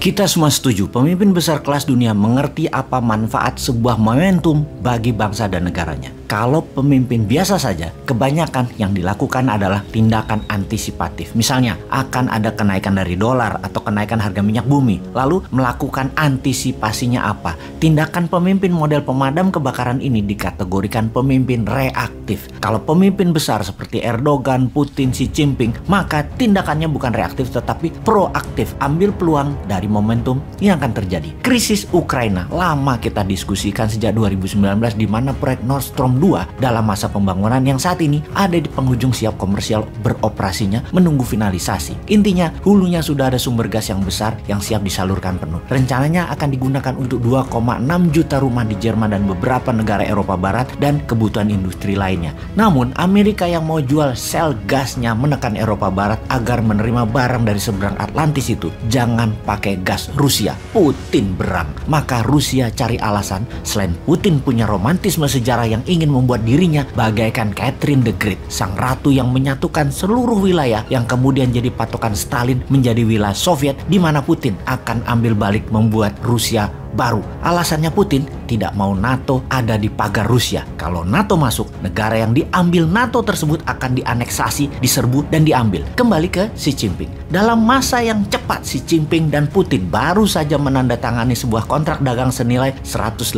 Kita semua setuju, pemimpin besar kelas dunia mengerti apa manfaat sebuah momentum bagi bangsa dan negaranya. Kalau pemimpin biasa saja, kebanyakan yang dilakukan adalah tindakan antisipatif. Misalnya, akan ada kenaikan dari dolar atau kenaikan harga minyak bumi. Lalu melakukan antisipasinya apa? Tindakan pemimpin model pemadam kebakaran ini dikategorikan pemimpin reaktif. Kalau pemimpin besar seperti Erdogan, Putin, Xi Jinping, maka tindakannya bukan reaktif tetapi proaktif. Ambil peluang dari momentum yang akan terjadi. Krisis Ukraina lama kita diskusikan sejak 2019 di mana proyek Nord Stream 2 dalam masa pembangunan yang saat ini ada di penghujung siap komersial beroperasinya menunggu finalisasi. Intinya hulunya sudah ada sumber gas yang besar yang siap disalurkan penuh. Rencananya akan digunakan untuk 2,6 juta rumah di Jerman dan beberapa negara Eropa Barat dan kebutuhan industri lainnya. Namun Amerika yang mau jual sel gasnya menekan Eropa Barat agar menerima barang dari seberang Atlantis itu jangan pakai gas Rusia. Putin berang. Maka Rusia cari alasan selain Putin punya romantisme sejarah yang ingin membuat dirinya bagaikan Catherine the Great, sang ratu yang menyatukan seluruh wilayah yang kemudian jadi patokan Stalin menjadi wilayah Soviet, di mana Putin akan ambil balik membuat Rusia baru. Alasannya Putin tidak mau NATO ada di pagar Rusia. Kalau NATO masuk, negara yang diambil NATO tersebut akan dianeksasi, diserbu, dan diambil. Kembali ke Xi Jinping. Dalam masa yang cepat, Xi Jinping dan Putin baru saja menandatangani sebuah kontrak dagang senilai 118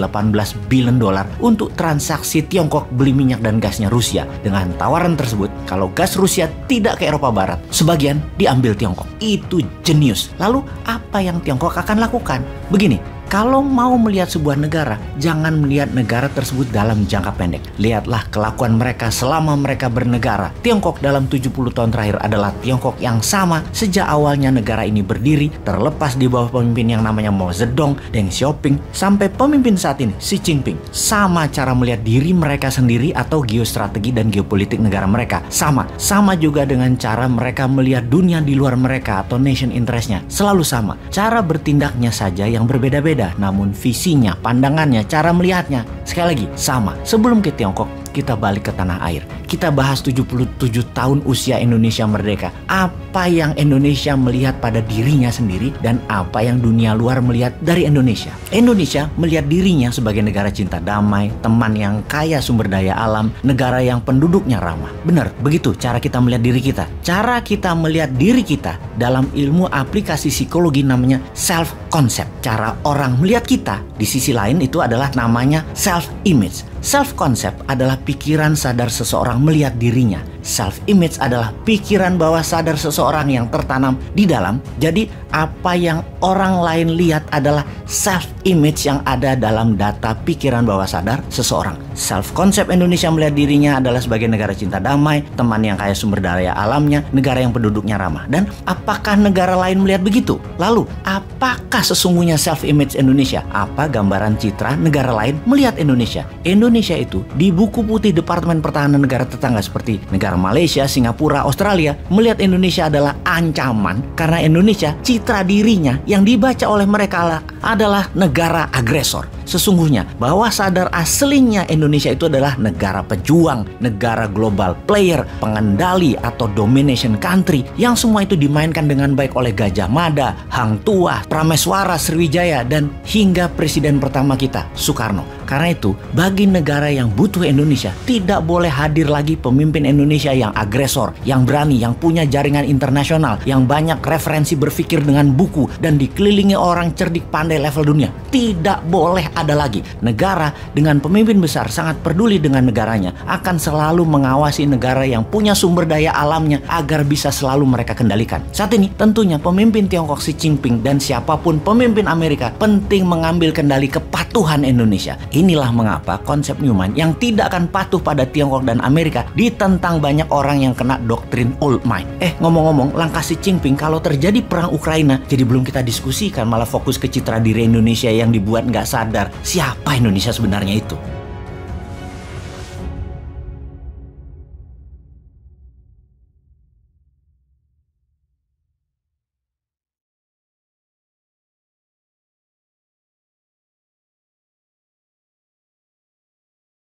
billion dolar untuk transaksi Tiongkok beli minyak dan gasnya Rusia. Dengan tawaran tersebut, kalau gas Rusia tidak ke Eropa Barat, sebagian diambil Tiongkok. Itu jenius. Lalu apa yang Tiongkok akan lakukan? Begini, kalau mau melihat sebuah negara, jangan melihat negara tersebut dalam jangka pendek. Lihatlah kelakuan mereka selama mereka bernegara. Tiongkok dalam 70 tahun terakhir adalah Tiongkok yang sama sejak awalnya negara ini berdiri, terlepas di bawah pemimpin yang namanya Mao Zedong, Deng Xiaoping, sampai pemimpin saat ini, Xi Jinping. Sama cara melihat diri mereka sendiri atau geostrategi dan geopolitik negara mereka. Sama juga dengan cara mereka melihat dunia di luar mereka atau nation interest-nya. Selalu sama. Cara bertindaknya saja yang berbeda-beda. Namun visinya, pandangannya, cara melihatnya sekali lagi sama. Sebelum ke Tiongkok, kita balik ke tanah air. Kita bahas 77 tahun usia Indonesia merdeka. Apa yang Indonesia melihat pada dirinya sendiri dan apa yang dunia luar melihat dari Indonesia. Indonesia melihat dirinya sebagai negara cinta damai, teman yang kaya sumber daya alam, negara yang penduduknya ramah. Benar, begitu cara kita melihat diri kita. Cara kita melihat diri kita dalam ilmu aplikasi psikologi namanya self concept. Cara orang melihat kita di sisi lain itu adalah namanya self image. Self-concept adalah pikiran sadar seseorang melihat dirinya. Self-image adalah pikiran bawah sadar seseorang yang tertanam di dalam. Jadi apa yang orang lain lihat adalah self-image yang ada dalam data pikiran bawah sadar seseorang. Self-concept Indonesia melihat dirinya adalah sebagai negara cinta damai, teman yang kaya sumber daya alamnya, negara yang penduduknya ramah. Dan apakah negara lain melihat begitu? Lalu, apakah sesungguhnya self-image Indonesia? Apa gambaran citra negara lain melihat Indonesia? Indonesia itu di buku putih Departemen Pertahanan negara tetangga seperti negara Malaysia, Singapura, Australia melihat Indonesia adalah ancaman karena Indonesia citra dirinya yang dibaca oleh mereka adalah negara agresor. Sesungguhnya bawah sadar aslinya Indonesia itu adalah negara pejuang, negara global player, pengendali atau domination country yang semua itu dimainkan dengan baik oleh Gajah Mada, Hang Tuah, Prameswara, Sriwijaya dan hingga presiden pertama kita, Soekarno. Karena itu, bagi negara yang butuh Indonesia, tidak boleh hadir lagi pemimpin Indonesia yang agresor, yang berani, yang punya jaringan internasional, yang banyak referensi berpikir dengan buku, dan dikelilingi orang cerdik pandai level dunia. Tidak boleh ada lagi. Negara dengan pemimpin besar sangat peduli dengan negaranya, akan selalu mengawasi negara yang punya sumber daya alamnya agar bisa selalu mereka kendalikan. Saat ini, tentunya pemimpin Tiongkok Xi Jinping dan siapapun pemimpin Amerika penting mengambil kendali kepatuhan Indonesia. Inilah mengapa konsep Newman yang tidak akan patuh pada Tiongkok dan Amerika ditentang banyak orang yang kena doktrin old mind. Ngomong-ngomong, langkah Xi Jinping kalau terjadi perang Ukraina, jadi belum kita diskusikan, malah fokus ke citra diri Indonesia yang dibuat nggak sadar siapa Indonesia sebenarnya itu.